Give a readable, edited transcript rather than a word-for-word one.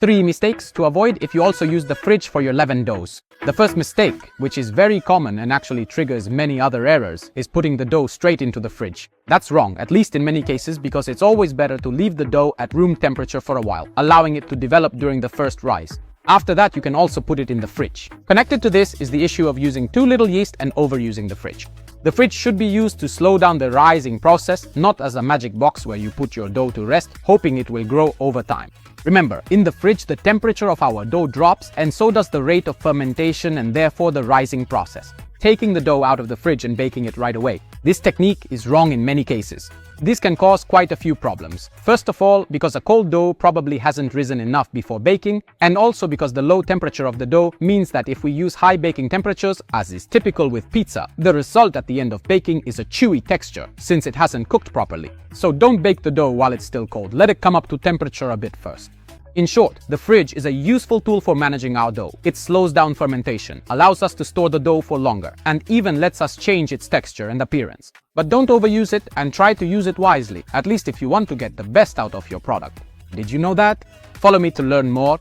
3 mistakes to avoid if you also use the fridge for your leavened doughs. The first mistake, which is very common and actually triggers many other errors, is putting the dough straight into the fridge. That's wrong, at least in many cases, because it's always better to leave the dough at room temperature for a while, allowing it to develop during the first rise. After that, you can also put it in the fridge. Connected to this is the issue of using too little yeast and overusing the fridge. The fridge should be used to slow down the rising process, not as a magic box where you put your dough to rest, hoping it will grow over time. Remember, in the fridge, the temperature of our dough drops, and so does the rate of fermentation and therefore the rising process, taking the dough out of the fridge and baking it right away. This technique is wrong in many cases. This can cause quite a few problems. First of all, because a cold dough probably hasn't risen enough before baking, and also because the low temperature of the dough means that if we use high baking temperatures, as is typical with pizza, the result at the end of baking is a chewy texture, since it hasn't cooked properly. So don't bake the dough while it's still cold. Let it come up to temperature a bit first. In short, the fridge is a useful tool for managing our dough. It slows down fermentation, allows us to store the dough for longer, and even lets us change its texture and appearance. But don't overuse it and try to use it wisely, at least if you want to get the best out of your product. Did you know that? Follow me to learn more.